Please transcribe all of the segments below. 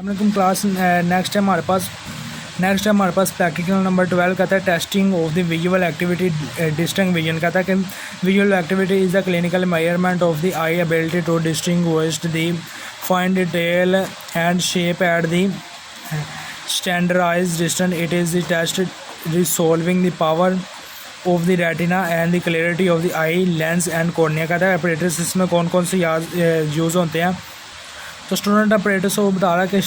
अलैकुम class. Next है हमारे पास प्रैक्टिकल नंबर 12 कहता है testing of the visual activity distance vision. कहता है कि visual activity is the clinical measurement of the eye ability to distinguish the fine detail and shape at the standardized distance. It is the test resolving the power of the retina and the clarity of the eye lens and cornea. कहता है operators इसमें कौन कौन से use होते हैं। तो student operators को बता रहा है कि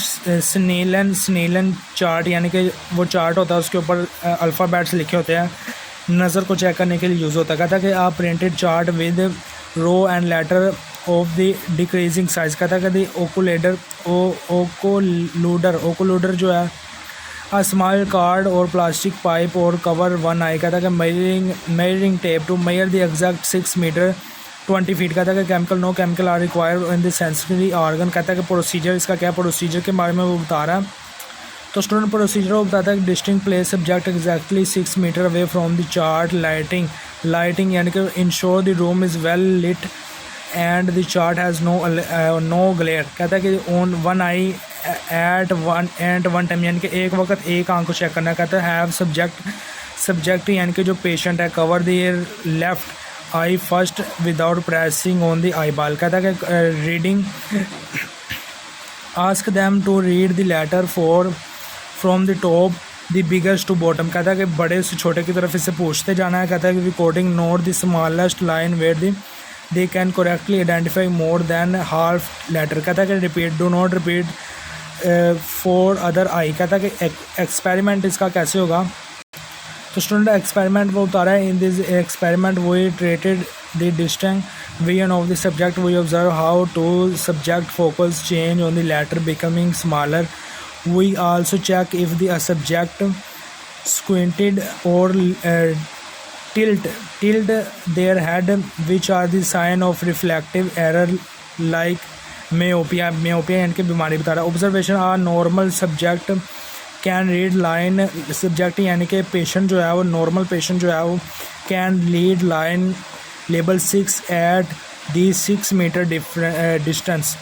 स्नेलन चार्ट यानी कि वो चार्ट होता है, उसके ऊपर अल्फ़ाबेट्स लिखे होते हैं, नज़र को चेक करने के लिए यूज़ होता है। कहता है कि आप printed chart with row and letter of the decreasing size. कहता है कि ओकोलूडर जो है a small card or plastic pipe or cover one eye। कहता है कि measuring tape to measure the exact 6 meter 20 feet। कहता है कि chemical no chemical are required in the sensory organ. कहता है कि प्रोसीजर, इसका क्या प्रोसीजर के बारे में वो बता रहा है। तो स्टूडेंट प्रोसीजर वो बताता है कि distance place subject exactly 6 metre away from the chart. Lighting यानी कि ensure the room is well lit and the chart has no glare. कहता है कि on one eye at one time यानी कि एक वक्त एक आंख को चेक करना। कहता है हैव सब्जेक्ट यानी कि जो पेशेंट है cover their left eye first without pressing on the eyeball. कहता है कि reading ask them to read the letter from the top the biggest to bottom. कहता है कि बड़े से छोटे की तरफ इससे पूछते जाना है। कहता है कि recording note the smallest line where they can correctly identify more than half letter. कहता है कि repeat do not repeat for other eye. कहता है कि एक्सपेरिमेंट इसका कैसे होगा। तो स्टूडेंट एक्सपेरिमेंट वो बता रहा है in this experiment we treated the distance vision of the subject. We observe how to subject focus change on the letter becoming smaller. We also check if the subject squinted or tilt their head, which are the sign of reflective error like myopia यानी कि बीमारी बता रहा है। Observation are normal subject can read line. Subject यानी कि patient जो है वो नॉर्मल पेशेंट जो है वो कैन रीड लाइन लेबल 6 एट दी 6 मीटर डिस्टेंस।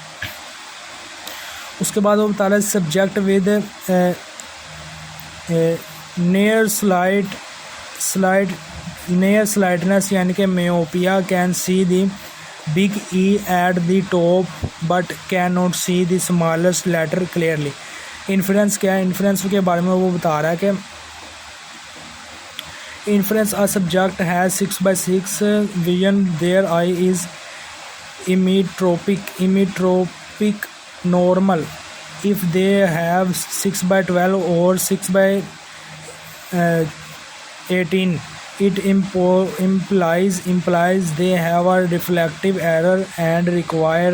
उसके बाद वो बता रहा है सब्जेक्ट विद नियर स्लाइटनेस यानी कि myopia can see the big E at the top but can not see the smallest letter clearly. Influence क्या है, इन्फ्लुएंस के बारे में वो बता रहा है कि influence a subject has 6/6 vision their eye is emmetropic normal. If they have 6/12 और 6/18 it implies they have a reflective error and require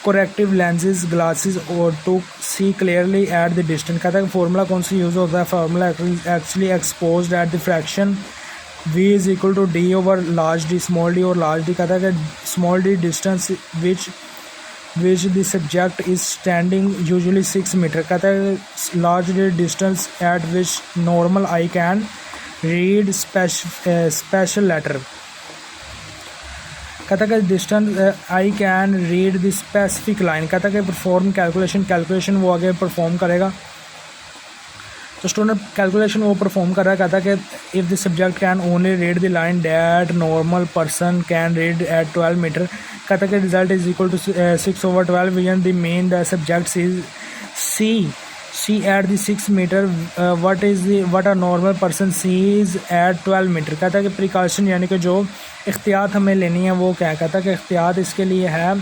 corrective lenses glasses or to see clearly at the distance। कहता है कि formula कौन सा use होता है। Formula actually exposed at the fraction v is equal to D over large D small D और large D. कहता है कि small D distance which the subject is standing usually 6 metre. कहता है large D distance at which normal eye can read special letter। कहता है कि distance I can read the specific line. कहता है कि परफॉर्म कैलकुलेशन वो आगे परफॉर्म करेगा। तो स्टूडेंट कैलकुलेशन वो परफॉर्म कर रहा है। कहता है कि if the subject can only read the line that normal person can read at 12 metre. कहता है कि result is equal to 6/12 vision the main the subject is see at the 6 metre what a normal person sees at 12 metre. कहता है कि precaution यानी कि जो एहतियात हमें लेनी है वो क्या। कहता है कि एहतियात इसके लिए है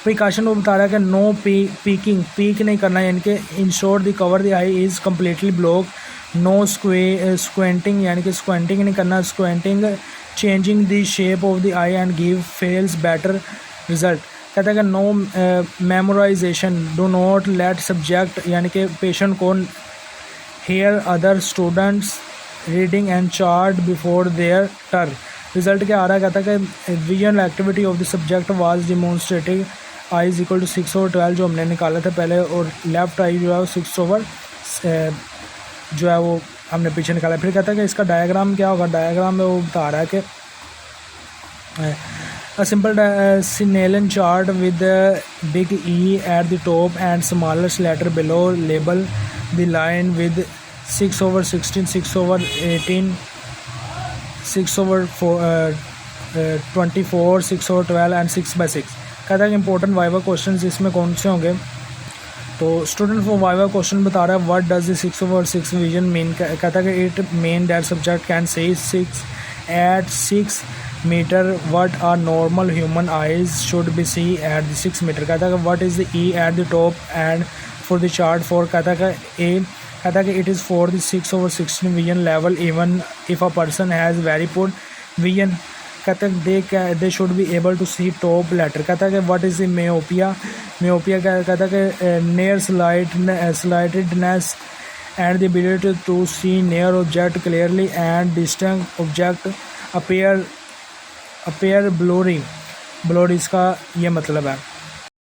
प्रिकॉशन वो बता रहा है कि नो पीक नहीं करना यानी कि ensure the cover the eye is completely block. No squinting यानी कि स्क्वेंटिंग नहीं करना। Squinting changing the shape of the eye and give fails better result. कहता है कि no memorisation do not let subject यानी कि पेशेंट को hear other students reading and chart before their turn. Result क्या आ रहा है। कहता है कि visual activity of the subject was demonstrating eye is equal to 6/12 जो हमने निकाला था पहले, और लेफ्ट आई जो है वो 6 जो है वो हमने पीछे निकाला। फिर कहता है कि इसका डायग्राम क्या होगा। डायग्राम में वो बता रहा है कि A simple Snellen chart with the big E at the top and smallest letter below. Label the line with 6/16, 6/18, 6/24, 6/12 and 6/6। कहता है कि इंपॉर्टेंट वाइवा क्वेश्चन इसमें कौन से होंगे। तो स्टूडेंट फॉर वाइवा क्वेश्चन बता रहा है what does the 6/6 vision mean. कहता है कि it mean that subject can say 6 at 6 meter what are normal human eyes should be see at the 6 meter। कहता है कि what is the E at the top and for the chart for। कहता है कि A कहता है कि it is for the 6/16 vision level even if a person has very poor vision। कहता है they should be able to see top letter। कहता है कि what is the myopia। myopia कहता है कि near sightedness and the ability to see near object clearly and distant object appear blurry। इसका ये मतलब है।